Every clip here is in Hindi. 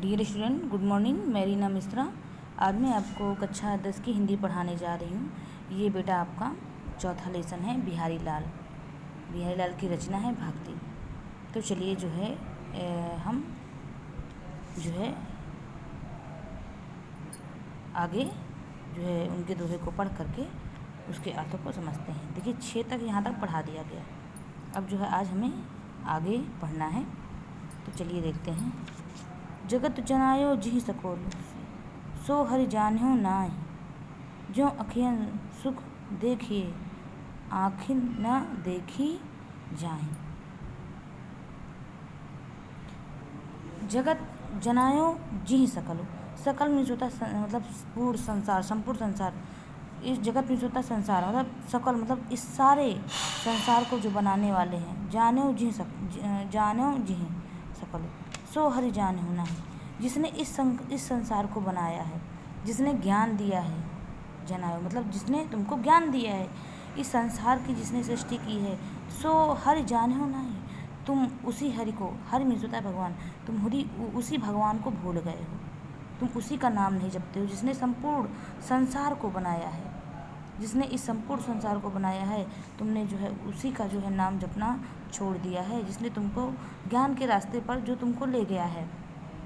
Dear student, good morning. मेरी नाम मिश्रा। आज मैं आपको कक्षा 10 की हिंदी पढ़ाने जा रही हूँ। ये बेटा आपका चौथा लेसन है, बिहारी लाल। बिहारी लाल की रचना है भक्ति। तो चलिए जो है हम जो है आगे जो है उनके दोहे को पढ़ करके उसके अर्थों को समझते हैं। देखिए 6 तक यहाँ तक पढ़ा दिया गया। अब जो है आज हमें आगे पढ़ना है। तो चलिए देखते हैं। जगत जनायो जिहि सकोल, सो हरि जान्यो नाहि। ज्यों अखियन सुख देखिए, आँखिन न देखी जाहि। जगत जनायो जिहि सकल, सकल मीन्स होता है मतलब पूर्ण संसार, संपूर्ण संसार। इस जगत मीन्स होता है संसार, मतलब सकल मतलब इस सारे संसार को जो बनाने वाले हैं। जान्यो जिहि सकल, सो हरि जान्यो नाहि। जिसने इस संसार को बनाया है, जिसने ज्ञान दिया है। जनायो मतलब जिसने तुमको ज्ञान दिया है, इस संसार की जिसने सृष्टि की है। सो हरि जान्यो नाहि, तुम उसी हरि को, हरि मीन्स होता है भगवान, तुम उसी भगवान को भूल गए हो। तुम उसी का नाम नहीं जपते हो जिसने संपूर्ण संसार को बनाया है। जिसने इस संपूर्ण संसार को बनाया है, तुमने जो है उसी का जो है नाम जपना छोड़ दिया है। जिसने तुमको ज्ञान के रास्ते पर जो तुमको ले गया है।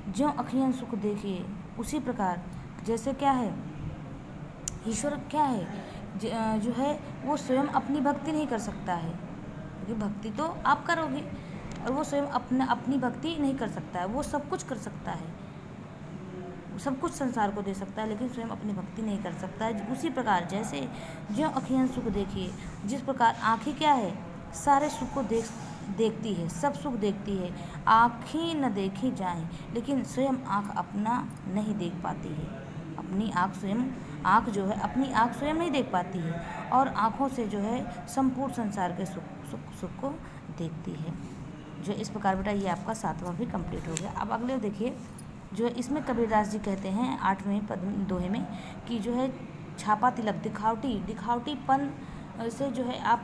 ज्यों अखियन सुख देखिए, उसी प्रकार जैसे क्या है, ईश्वर क्या है जो है वो स्वयं अपनी भक्ति नहीं कर सकता है, क्योंकि भक्ति तो आप करोगे, और वो स्वयं अपनी भक्ति नहीं कर सकता है। वो सब कुछ कर सकता है, सब कुछ संसार को दे सकता है, लेकिन स्वयं अपनी भक्ति नहीं कर सकता है। उसी प्रकार जैसे ज्यों अखियन सुख देखिए, जिस प्रकार आँखें क्या है सारे सुख को देखती है, सब सुख देखती है। आँखें न देखी जाएं, लेकिन स्वयं आँख अपना नहीं देख पाती है। अपनी आँख जो है अपनी आँख स्वयं नहीं देख पाती है, और आँखों से जो है संपूर्ण संसार के सुख को देखती है। जो इस प्रकार बेटा ये आपका 7वां भी कंप्लीट हो गया। अब अगले देखिए, जो है इसमें कबीरदास जी कहते हैं 8वें दोहे में कि जो है छापा तिलक दिखावटीपन से जो है आप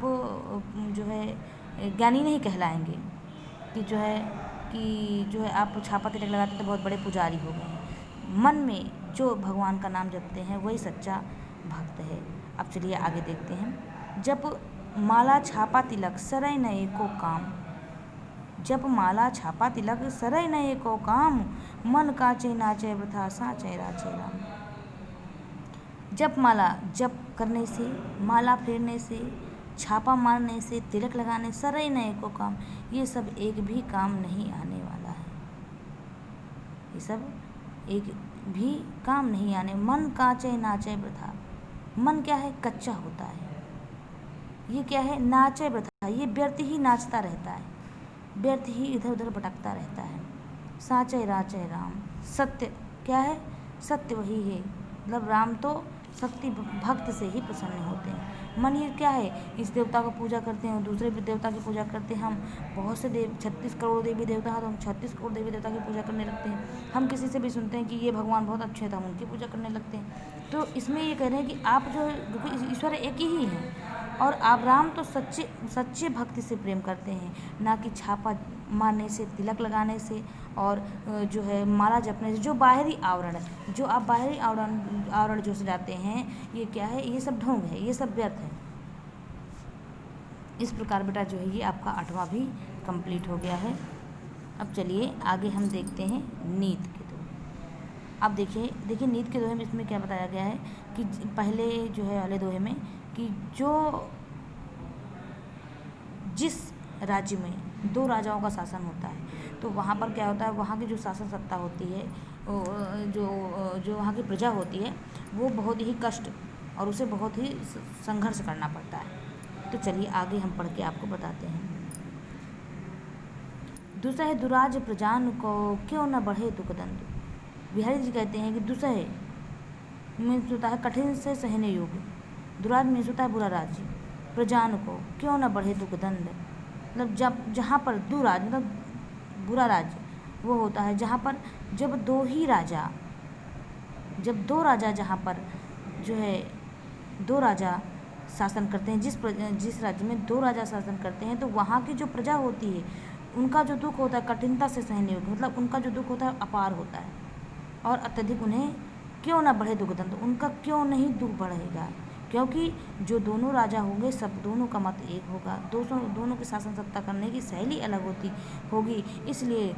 जो है ज्ञानी नहीं कहलाएंगे। कि जो है आप छापा तिलक लगाते तो बहुत बड़े पुजारी हो गए हैं। मन में जो भगवान का नाम जपते हैं वही सच्चा भक्त है। अब चलिए आगे देखते हैं। जब माला छापा तिलक सरय नए को काम, जब माला छापा तिलक सरय नए को काम। मन काचे नाचे वृथा साचे राचे राम। जप माला जप करने से, माला फेरने से, छापा मारने से, तिलक लगाने, सरय नए को काम, ये सब एक भी काम नहीं आने वाला है। ये सब एक भी काम नहीं आने। मन काचे नाचे वृथा, मन क्या है कच्चा होता है। ये क्या है नाचे वृथा, ये व्यर्थ ही नाचता रहता है, व्यर्थ ही इधर उधर भटकता रहता है। साचे राचे राम, सत्य क्या है सत्य वही है, मतलब राम तो शक्ति भक्त से ही प्रसन्न होते हैं। मन ये क्या है इस देवता को पूजा करते हैं और दूसरे भी देवता की पूजा करते हैं। हम बहुत से 36 करोड़ देवी देवता हैं, तो हम 36 करोड़ देवी देवता की पूजा करने लगते हैं। हम किसी से भी सुनते हैं कि ये भगवान बहुत अच्छे थे, हम उनकी पूजा करने लगते हैं। तो इसमें ये कह रहे हैं कि आप जो है ईश्वर एक ही हैं, और आप राम तो सच्चे भक्ति से प्रेम करते हैं, ना कि छापा मारने से, तिलक लगाने से, और जो है माला जपने से। जो बाहरी आवरण है, जो आप बाहरी आवरण जो सजाते हैं, ये क्या है, ये सब ढोंग है, ये सब व्यर्थ है। इस प्रकार बेटा जो है ये आपका 8वां भी कंप्लीट हो गया है। अब चलिए आगे हम देखते हैं नीत के दोहे। अब देखिए नीत के दोहे में इसमें क्या बताया गया है कि पहले जो है वाले दोहे में कि जिस राज्य में 2 राजाओं का शासन होता है, तो वहाँ पर क्या होता है, वहाँ की जो शासन सत्ता होती है, जो वहाँ की प्रजा होती है, वो बहुत ही कष्ट और उसे बहुत ही संघर्ष करना पड़ता है। तो चलिए आगे हम पढ़ के आपको बताते हैं। दुसह दुराज प्रजान को क्यों न बढ़े दुख दंड। बिहारी जी कहते हैं कि दुसह मीन्स होता है कठिन से सहने योग्य, दुराज मीन्स होता है बुरा राज्य, प्रजान को क्यों न बढ़े दुख दंड, मतलब जहाँ पर दुराज मतलब बुरा राज्य वो होता है जहाँ पर जब 2 राजा जहाँ पर जो है 2 राजा शासन करते हैं, जिस राज्य में 2 राजा शासन करते हैं, तो वहाँ की जो प्रजा होती है उनका जो दुख होता है कठिनता से सहने योग्य, मतलब उनका जो दुख होता है अपार होता है। और अत्यधिक उन्हें क्यों न बढ़े दुर्गंध, उनका क्यों नहीं दुख बढ़ेगा, क्योंकि जो दोनों राजा होंगे सब दोनों का मत एक होगा, दोनों की शासन सत्ता करने की शैली अलग होगी, इसलिए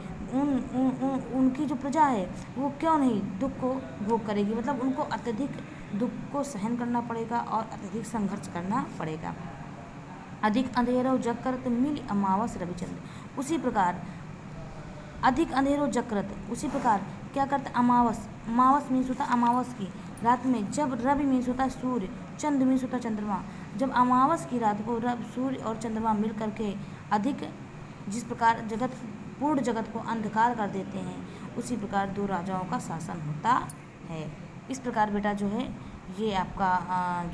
उनकी जो प्रजा है वो क्यों नहीं दुख को भोग करेगी, मतलब उनको अत्यधिक दुख को सहन करना पड़ेगा और अत्यधिक संघर्ष करना पड़ेगा। अधिक अंधेरो जगत मिल अमावस रविचंद्र, उसी प्रकार अधिक अंधेरो जगत, उसी प्रकार क्या करते अमावस मीन्स होता अमावस की रात में, जब रवि मीन्स होता है सूर्य, चंद्र मीन्स होता चंद्रमा, जब अमावस की रात को सूर्य और चंद्रमा मिल करके अधिक जिस प्रकार पूर्ण जगत को अंधकार कर देते हैं, उसी प्रकार दो राजाओं का शासन होता है। इस प्रकार बेटा जो है ये आपका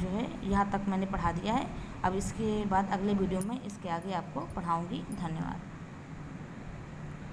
जो है यहाँ तक मैंने पढ़ा दिया है। अब इसके बाद अगले वीडियो में इसके आगे आपको पढ़ाऊँगी। धन्यवाद।